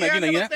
Maggi नहीं है।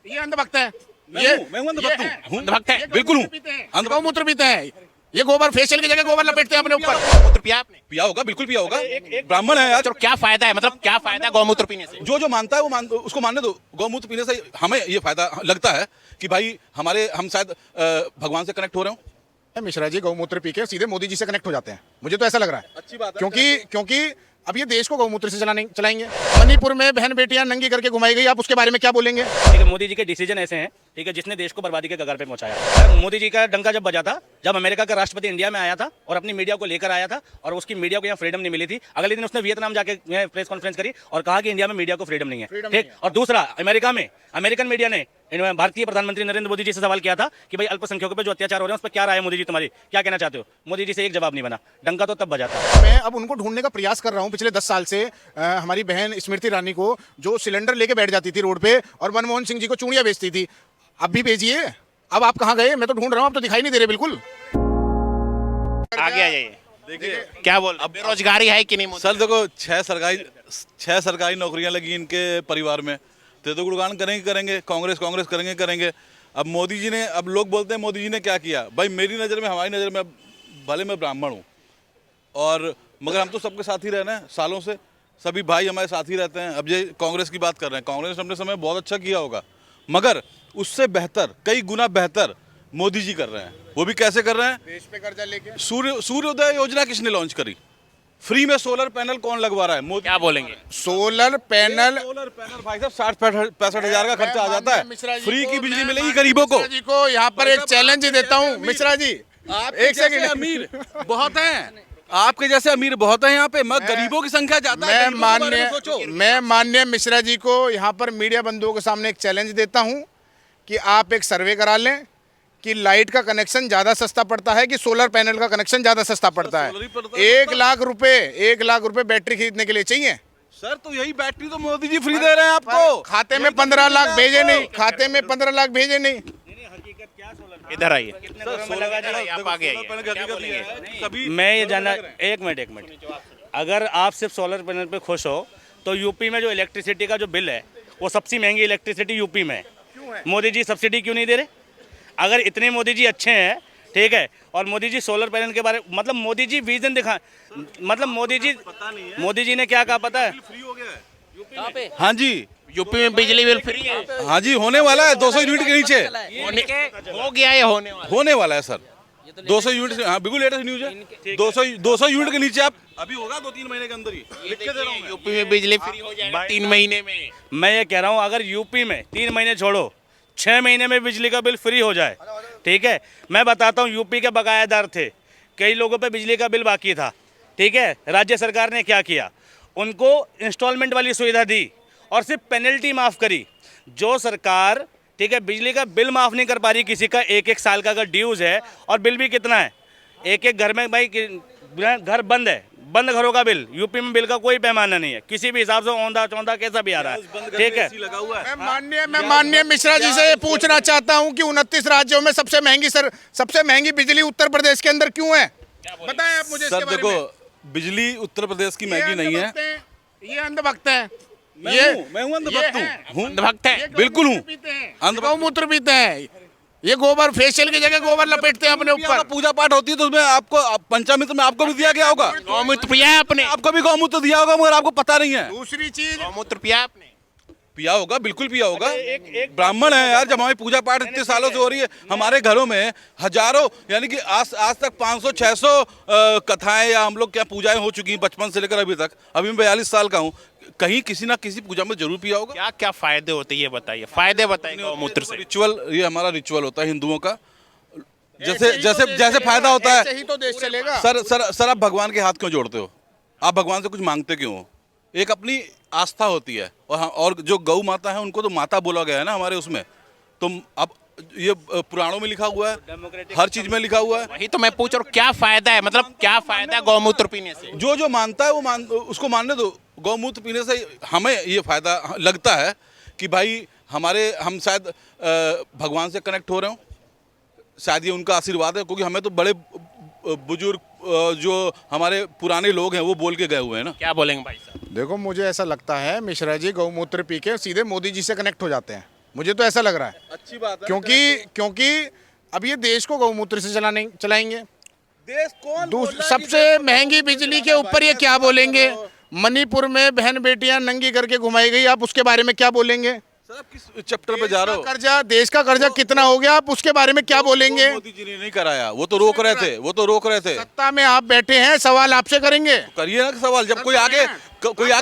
ये अंधभक्त है। मैं हूं अंधभक्त हूं। अंधभक्त है, बिल्कुल हूं। अंध गौमूत्र पीते हैं। ये गोबर फेशियल की जगह गोबर लपेटते हैं अपने ऊपर। गौमूत्र पिया आपने? पिया होगा, बिल्कुल पिया होगा। ब्राह्मण है यार। चलो क्या फायदा है, मतलब क्या फायदा है गौमूत्र पीने से? जो जो मानता है वो उसको मानने दो। गौमूत्र पीने से हमें ये फायदा लगता है कि भाई हम शायद भगवान से कनेक्ट हो रहे हो। मिश्रा जी गौमूत्र पी के सीधे मोदी जी से कनेक्ट हो जाते हैं, मुझे तो ऐसा लग रहा है। अच्छी बात है। क्योंकि अब ये देश को गौमूत्र से चलाएंगे। मणिपुर में बहन बेटियां नंगी करके घुमाई गई, आप उसके बारे में क्या बोलेंगे? ठीक है, मोदी जी के डिसीजन ऐसे हैं, ठीक है, जिसने देश को बर्बादी के कगार पे पहुंचाया। मोदी जी का डंका जब बजा था, जब अमेरिका का राष्ट्रपति इंडिया में आया था और अपनी मीडिया को लेकर आया था और उसकी मीडिया को यहाँ फ्रीडम नहीं मिली थी, अगले दिन उसने वियतनाम जाके प्रेस कॉन्फ्रेंस करी और कहा कि इंडिया में मीडिया को फ्रीडम नहीं है। ठीक, और दूसरा अमेरिका में अमेरिकन मीडिया ने भारतीय प्रधानमंत्री नरेंद्र मोदी जी से सवाल किया था कि भाई अल्पसंख्यकों पे जो अत्याचार हो रहे हैं उस पर क्या राय है मोदी जी तुम्हारी, क्या कहना चाहते हो? मोदी जी से एक जवाब नहीं बना, डंका तो तब बजा था। मैं अब उनको ढूंढने का प्रयास कर रहा हूं पिछले 10 साल से। हमारी बहन स्मृति ईरानी को, जो सिलेंडर लेके बैठ जाती थी रोड पे और मनमोहन सिंह जी को चूड़ियां बेचती थी, अब भी भेजिए। अब आप कहाँ गए? मैं तो ढूंढ रहा हूँ, आप तो दिखाई नहीं दे रहे बिल्कुल। आगे आ जाइए। देखिए क्या बोल, अब बेरोजगारी है कि नहीं मोदी? सर देखो, 6 सरकारी नौकरियां लगी इनके परिवार में, तो गुणगान करेंगे, कांग्रेस करेंगे। अब मोदी जी ने, अब लोग बोलते हैं मोदी जी ने क्या किया। भाई मेरी नज़र में, हमारी नज़र में, भले मैं ब्राह्मण हूँ और मगर हम तो सबके साथ ही रह रहे हैं सालों से, सभी भाई हमारे साथ ही रहते हैं। अब ये कांग्रेस की बात कर रहे हैं, कांग्रेस ने अपने समय बहुत अच्छा किया होगा, मगर उससे बेहतर, कई गुना बेहतर मोदी जी कर रहे हैं। वो भी कैसे कर रहे हैं? देश पे कर्जा लेके। सूर्योदय योजना किसने लॉन्च करी? फ्री में सोलर पैनल कौन लगवा रहा है? मोदी। क्या बोलेंगे? सोलर पैनल भाई साहब 60-65 हजार का खर्चा आ जाता है। फ्री की बिजली मिलेगी गरीबों को। मिश्रा जी को यहाँ पर एक चैलेंज देता हूँ। मिश्रा जी एक सेकंड, अमीर बहुत हैं, आपके जैसे अमीर बहुत हैं यहाँ पे, मगर गरीबों की संख्या ज्यादा है। मैं माननीय मिश्रा जी को यहाँ पर मीडिया बंधुओं के सामने एक चैलेंज देता हूँ कि आप एक सर्वे करा लें कि लाइट का कनेक्शन ज्यादा सस्ता पड़ता है कि सोलर पैनल का कनेक्शन ज्यादा सस्ता पड़ता है। 1 लाख रुपए बैटरी खरीदने के लिए चाहिए सर, तो यही बैटरी तो मोदी जी फ्री दे रहे हैं आपको। खाते में 15 लाख भेजे नहीं, खाते में 15 लाख भेजे नहीं। इधर आइए। मैं ये जानना, एक मिनट, अगर आप सिर्फ सोलर पैनल पे खुश हो तो यूपी में जो इलेक्ट्रिसिटी का जो बिल है वो सबसे महंगी इलेक्ट्रिसिटी यूपी में है। मोदी जी सब्सिडी क्यों नहीं दे रहे? अगर इतने मोदी जी अच्छे हैं, ठीक है, और मोदी जी सोलर पैनल के बारे, मतलब मोदी जी विजन दिखा, मतलब मोदी जी ने क्या कहा पता है? फ्री हो गया है। हाँ जी, यूपी में बिजली बिल फ्री है। हाँ जी, होने वाला है 200 यूनिट के नीचे। हो गया है, होने वाला है सर 200 यूनिट। हाँ बिल्कुल लेटेस्ट न्यूज है। 200 यूनिट के नीचे आप अभी होगा 2-3 महीने के अंदर ही। लिख के दे रहा हूँ। यूपी में बिजली फ्री हो जाएगा 3 महीने में। मैं ये कह रहा हूँ, अगर यूपी में 3 महीने छोड़ो, 6 महीने में बिजली का बिल फ्री हो जाए, ठीक है। मैं बताता हूँ, यूपी के बकायादार थे, कई लोगों पे बिजली का बिल बाकी था, ठीक है। राज्य सरकार ने क्या किया, उनको इंस्टॉलमेंट वाली सुविधा दी और सिर्फ पेनल्टी माफ़ करी। जो सरकार, ठीक है, बिजली का बिल माफ़ नहीं कर पा रही किसी का, 1-1 साल का अगर ड्यूज़ है, और बिल भी कितना है, एक घर में भाई घर बंद है, बंद घरों का बिल, यूपी में बिल का कोई पैमाना नहीं है, किसी भी हिसाब से औंधा चौंधा कैसा भी आ रहा है, ठीक है। मैं माननीय मिश्रा जी से पूछना चाहता हूं कि 29 राज्यों में सबसे महंगी बिजली उत्तर प्रदेश के अंदर क्यों है? बताएं आप मुझे। सर देखो, बिजली उत्तर प्रदेश की महंगी नहीं है। ये अंधभक्त है। मैं हूँ अंधभक्त हूँ। अंधभक्त है, बिल्कुल हूँ। गौमूत्र पीते हैं। ये गोबर फेशियल की जगह गोबर लपेटते हैं अपने ऊपर। पूजा पाठ होती है तो उसमें आपको पंचामृत में आपको भी दिया गया होगा। गौमूत्र पिया है आपने? आपको भी गौमूत्र दिया होगा, मगर आपको पता नहीं है। दूसरी चीज, गौमूत्र पिया है आपने? पिया होगा, बिल्कुल पिया होगा। ब्राह्मण है यार, जब हमारी पूजा पाठ इतने सालों से हो रही है, हमारे घरों में हजारों, यानी कि आज तक 500-600 कथाएं या हम लोग क्या पूजाएं हो चुकी हैं, बचपन से लेकर अभी तक। अभी मैं 42 साल का हूँ, कहीं किसी ना किसी पूजा में जरूर पिया होगा। क्या क्या फायदे होते हैं ये बताइए, फायदे बताइए गौमूत्र से। रिचुअल, ये हमारा रिचुअल होता है हिंदुओं का। जैसे फायदा होता है। ऐसे ही तो देश चलेगा। सर आप भगवान के हाथ क्यों जोड़ते हो? आप भगवान से कुछ मांगते क्यों हो? एक अपनी आस्था होती है, और जो गौ माता है उनको तो माता बोला गया है ना हमारे उसमें। तो अब ये पुराणों में लिखा हुआ है, हर चीज में लिखा हुआ है। वही तो मैं पूछ रहा हूँ, क्या फायदा है, मतलब क्या फायदा है गौमूत्र पीने से? जो जो मानता है उसको मानने दो। गौमूत्र पीने से हमें ये फायदा लगता है कि भाई हम शायद भगवान से कनेक्ट हो रहे हो, शायद ये उनका आशीर्वाद है, क्योंकि हमें तो बड़े बुजुर्ग जो हमारे पुराने लोग हैं वो बोल के गए हुए हैं ना। क्या बोलेंगे भाई साहब? देखो मुझे ऐसा लगता है मिश्रा जी गौमूत्र पी के सीधे मोदी जी से कनेक्ट हो जाते हैं, मुझे तो ऐसा लग रहा है। अच्छी बात है। क्योंकि अब ये देश को गौमूत्र से चलाएंगे। देश कौन सबसे महंगी बिजली के ऊपर ये क्या बोलेंगे? मणिपुर में बहन बेटियां नंगी करके घुमाई गई, आप उसके बारे में क्या बोलेंगे? सर आप किस चैप्टर पे जा रहे हो? कर्जा, देश का कर्जा कितना हो गया, आप उसके बारे में क्या बोलेंगे? मोदी जी ने नहीं कराया, वो तो रोक रहे थे। सत्ता में आप बैठे हैं, सवाल आपसे करेंगे। करिए ना सवाल, जब कोई आगे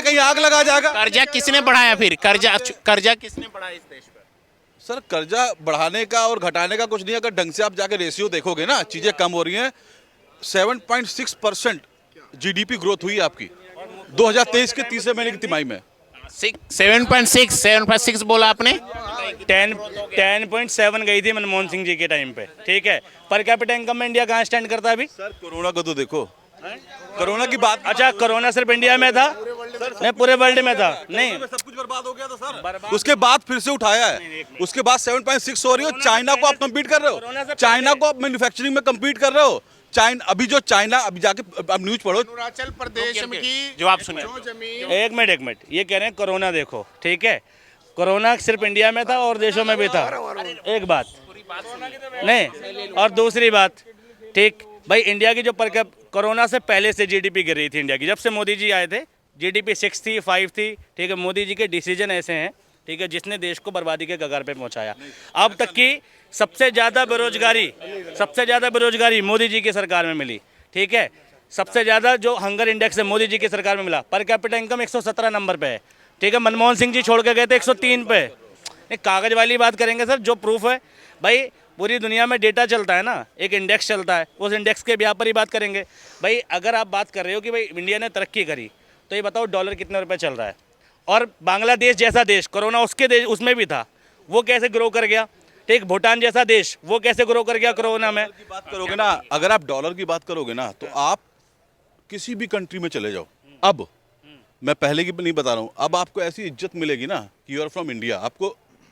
कहीं आग लगा जाएगा। कर्जा किसने बढ़ाया फिर? कर्जा किसने बढ़ाया इस देश पर? सर कर्जा बढ़ाने का और घटाने का कुछ नहीं, अगर ढंग से आप जाके रेशियो देखोगे ना, चीजें कम हो रही हैं। 7.6% जीडीपी ग्रोथ हुई आपकी 2023 के तीसरे महीने की तिमाही में। 7.6 बोला आपने। 10.7 गई थी मनमोहन सिंह जी के टाइम पे, ठीक है। पर कैपिटा इनकम में इंडिया कहाँ स्टैंड करता है अभी? सर कोरोना को तो देखो, कोरोना की बात। अच्छा, कोरोना सिर्फ इंडिया में था? नहीं, पूरे वर्ल्ड में था। नहीं, सब कुछ बर्बाद हो गया था सर। उसके बाद फिर से उठाया है, उसके बाद 7.6 हो रही हो। चाइना को आप कम्पीट कर रहे हो, चाइना को आप मैन्युफैक्चरिंग में कम्पीट कर रहे हो। चाइना अभी जाके अब न्यूज पढ़ो, अरुणाचल प्रदेश की जो आप सुने, एक मिनट, ये कह रहे हैं कोरोना देखो, ठीक है। कोरोना सिर्फ इंडिया में था और देशों में भी था, एक बात नहीं। और दूसरी बात, ठीक भाई, इंडिया की जो कोरोना से पहले से जीडीपी गिर रही थी इंडिया की। जब से मोदी जी आए थे जीडीपी 6 थी, 5 थी, ठीक है। मोदी जी के डिसीजन ऐसे हैं, ठीक है, जिसने देश को बर्बादी के कगार पे पहुंचाया। अब तक की सबसे ज़्यादा बेरोजगारी मोदी जी की सरकार में मिली, ठीक है। सबसे ज़्यादा जो हंगर इंडेक्स है मोदी जी की सरकार में मिला। पर कैपिटा इनकम 117 नंबर पे है, ठीक है। मनमोहन सिंह जी छोड़ के गए थे 103 पे। एक कागज़ वाली बात करेंगे सर, जो प्रूफ है भाई, पूरी दुनिया में डेटा चलता है ना, एक इंडेक्स चलता है, उस इंडेक्स के ब्याह पर ही बात करेंगे भाई। अगर आप बात कर रहे हो कि भाई इंडिया ने तरक्की करी, तो ये बताओ डॉलर कितने रुपए चल रहा है? और बांग्लादेश जैसा देश, कोरोना उसमें भी था, वो कैसे ग्रो कर गया? ठीक, भूटान जैसा देश, वो कैसे ग्रो कर गया कोरोना में? बात करोगे ना, अगर आप डॉलर की बात करोगे ना, तो आप किसी भी कंट्री में चले जाओ। अब मैं पहले की नहीं बता रहा हूँ, अब आपको ऐसी इज्जत मिलेगी ना कि यू आर फ्रॉम इंडिया।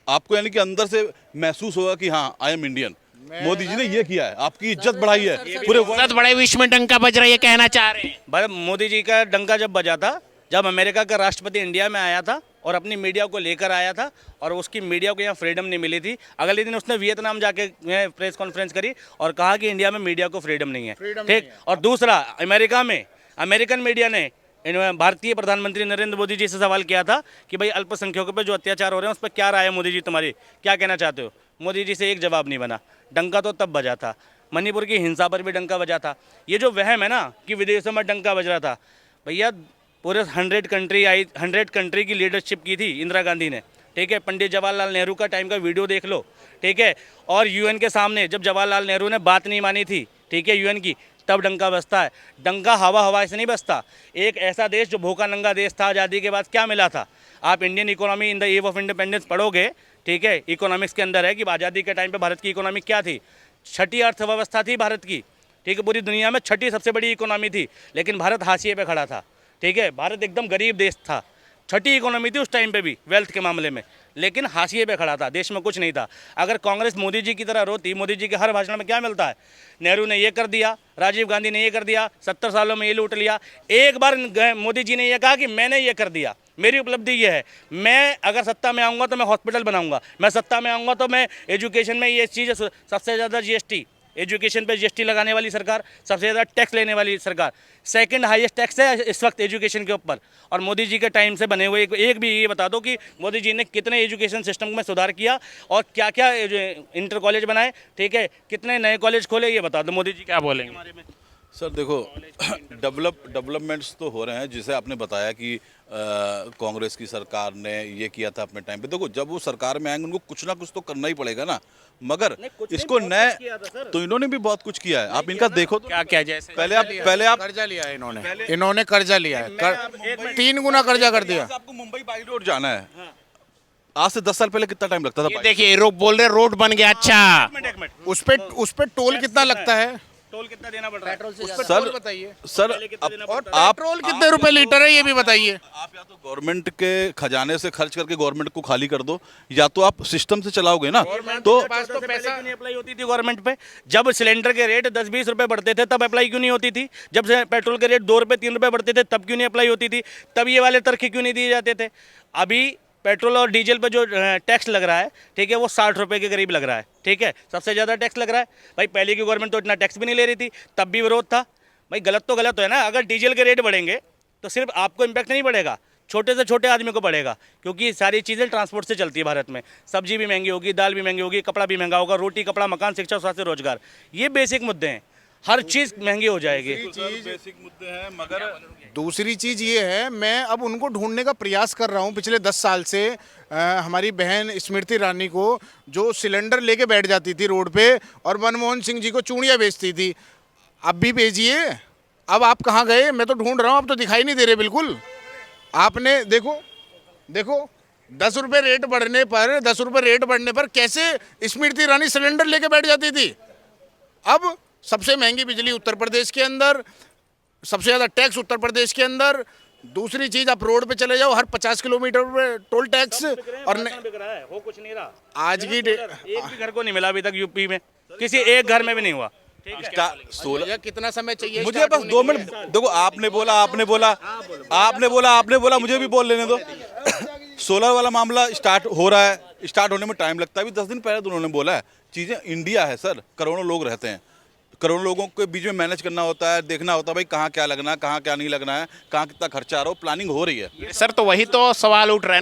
आपको यानी कि अंदर से महसूस होगा कि हाँ I am Indian. Modi ji ने ये किया है, आपकी इज्जत बढ़ाई है पूरे बहुत बड़े विश्व में डंका बज रहा है, ये कहना चाह रहे हैं। भाई मोदी जी का डंका जब बजा था, जब अमेरिका का राष्ट्रपति इंडिया में आया था और अपनी मीडिया को लेकर आया था, और उसकी मीडिया को यहाँ फ्रीडम नहीं मिली थी। अगले दिन उसने वियतनाम जाके प्रेस कॉन्फ्रेंस करी और कहा कि इंडिया में मीडिया को फ्रीडम नहीं है, ठीक। और दूसरा, अमेरिका में अमेरिकन मीडिया ने भारतीय प्रधानमंत्री नरेंद्र मोदी जी से सवाल किया था कि भाई अल्पसंख्यकों पे जो अत्याचार हो रहे हैं उस पर क्या राय है मोदी जी तुम्हारी, क्या कहना चाहते हो? मोदी जी से एक जवाब नहीं बना। डंका तो तब बजा था, मणिपुर की हिंसा पर भी डंका बजा था। ये जो वहम है ना कि विदेशों में डंका बज रहा था, भैया पूरे 100 कंट्री की लीडरशिप की थी इंदिरा गांधी ने, ठीक है। पंडित जवाहरलाल नेहरू का टाइम का वीडियो देख लो, ठीक है। और यूएन के सामने जब जवाहरलाल नेहरू ने बात नहीं मानी थी, ठीक है, यूएन की, तब डंका बजता है। डंका हवा से नहीं बजता। एक ऐसा देश जो भूखा नंगा देश था, आज़ादी के बाद क्या मिला था? आप Indian economy in the above of independence पढ़ोगे, ठीक है, इकोनॉमिक्स के अंदर है कि आज़ादी के टाइम पे भारत की इकोनॉमी क्या थी? 6ठी अर्थव्यवस्था थी भारत की, ठीक है। पूरी दुनिया में 6ठी सबसे बड़ी इकोनॉमी थी, लेकिन भारत हाशिए पे खड़ा था, ठीक है। भारत एकदम गरीब देश था, 6ठी इकोनॉमी थी उस टाइम पे भी वेल्थ के मामले में, लेकिन हाशिए पे खड़ा था, देश में कुछ नहीं था। अगर कांग्रेस मोदी जी की तरह रोती, मोदी जी के हर भाषण में क्या मिलता है? नेहरू ने ये कर दिया, राजीव गांधी ने ये कर दिया, 70 सालों में ये लूट लिया। एक बार मोदी जी ने ये कहा कि मैंने ये कर दिया, मेरी उपलब्धि ये है, मैं अगर सत्ता में आऊँगा तो मैं हॉस्पिटल बनाऊँगा, मैं सत्ता में आऊँगा तो मैं एजुकेशन में ये चीज़, सबसे ज़्यादा जीएसटी, एजुकेशन पे जीएसटी लगाने वाली सरकार, सबसे ज़्यादा टैक्स लेने वाली सरकार, सेकंड हाईएस्ट टैक्स है इस वक्त एजुकेशन के ऊपर। और मोदी जी के टाइम से बने हुए एक भी ये बता दो कि मोदी जी ने कितने एजुकेशन सिस्टम में सुधार किया और क्या क्या इंटर कॉलेज बनाए, ठीक है, कितने नए कॉलेज खोले, ये बता दो। मोदी जी क्या बोलेंगे हमारे में? सर देखो, डेवलपमेंट्स तो हो रहे हैं, जिसे आपने बताया कि कांग्रेस की सरकार ने ये किया था अपने टाइम पे। देखो, जब वो सरकार में आएंगे उनको कुछ ना कुछ तो करना ही पड़ेगा ना, मगर इसको नए, तो इन्होंने भी बहुत कुछ किया है। आप इनका देखो तो क्या क्या, जैसे पहले आप कर्जा लिया है इन्होंने कर्जा लिया है, 3 गुना कर्जा कर दिया। आपको मुंबई बाई रोड जाना है, आज से 10 साल पहले कितना टाइम लगता था? देखिए रोड बोल रहे, रोड बन गया। अच्छा, उस पे टोल कितना लगता है? टोल कितना देना पड़ रहा है? उस पर सर टोल बताइए। सर कितना देना अब पड़ता आप पेट्रोल कितने रुपए लीटर है ये भी बताइए। आप या तो गवर्नमेंट के खजाने से खर्च करके गवर्नमेंट को खाली कर दो, या तो आप सिस्टम से चलाओगे ना। तो पास तो पैसा क्यों नहीं अप्लाई होती थी गवर्नमेंट पे? जब सिलेंडर के रेट 10-20 रुपए बढ़ते थे तब अप्लाई क्यों नहीं होती थी? जब से पेट्रोल के रेट 2 रुपए 3 रुपए बढ़ते थे तब क्यों नहीं अप्लाई होती थी? तब ये वाले तरक्की क्यों नहीं दिए जाते थे? अभी पेट्रोल और डीजल पे जो टैक्स लग रहा है, ठीक है, वो 60 रुपए के करीब लग रहा है, ठीक है, सबसे ज़्यादा टैक्स लग रहा है। भाई पहले की गवर्नमेंट तो इतना टैक्स भी नहीं ले रही थी, तब भी विरोध था। भाई गलत तो गलत है ना। अगर डीजल के रेट बढ़ेंगे तो सिर्फ आपको इम्पैक्ट नहीं पड़ेगा, छोटे से छोटे आदमी को पड़ेगा, क्योंकि सारी चीज़ें ट्रांसपोर्ट से चलती है भारत में। सब्जी भी महंगी होगी, दाल भी महंगी होगी, कपड़ा भी महंगा होगा, रोटी कपड़ा मकान शिक्षा स्वास्थ्य रोजगार, ये बेसिक मुद्दे हैं। हर चीज़ महंगी हो जाएगी। बेसिक मुद्दे हैं, मगर दूसरी चीज़ ये है, मैं अब उनको ढूंढने का प्रयास कर रहा हूँ पिछले 10 साल से। हमारी बहन स्मृति ईरानी को, जो सिलेंडर लेके बैठ जाती थी रोड पे और मनमोहन सिंह जी को चूड़ियाँ बेचती थी, अब भी भेजिए। अब आप कहाँ गए? मैं तो ढूंढ रहा हूँ, अब तो दिखाई नहीं दे रहे बिल्कुल। आपने देखो 10 रुपये रेट बढ़ने पर 10 रुपये रेट बढ़ने पर कैसे स्मृति ईरानी सिलेंडर लेके बैठ जाती थी। अब सबसे महंगी बिजली उत्तर प्रदेश के अंदर, सबसे ज़्यादा टैक्स उत्तर प्रदेश के अंदर। दूसरी चीज़, आप रोड पे चले जाओ, हर 50 किलोमीटर पे टोल टैक्स। और बिक रहा है, हो कुछ नहीं रहा। आज की डेट एक भी घर को नहीं मिला अभी तक यूपी में, किसी एक घर में भी नहीं हुआ। ठीक है, 16 कितना समय चाहिए? मुझे बस 2 मिनट देखो। आपने बोला मुझे भी बोल लेने दो। सोलर वाला मामला स्टार्ट हो रहा है, स्टार्ट होने में टाइम लगता है। अभी 10 दिन पहले तो उन्होंने बोला है। चीज़ें इंडिया है सर, करोड़ों लोग रहते हैं, करोड़ों लोगों के बीच में मैनेज करना होता है, देखना होता है भाई कहाँ क्या लगना है, कहाँ क्या नहीं लगना है, कहाँ कितना खर्चा आ रहा हो, प्लानिंग हो रही है। सर तो वही तो सवाल उठ रहा है ना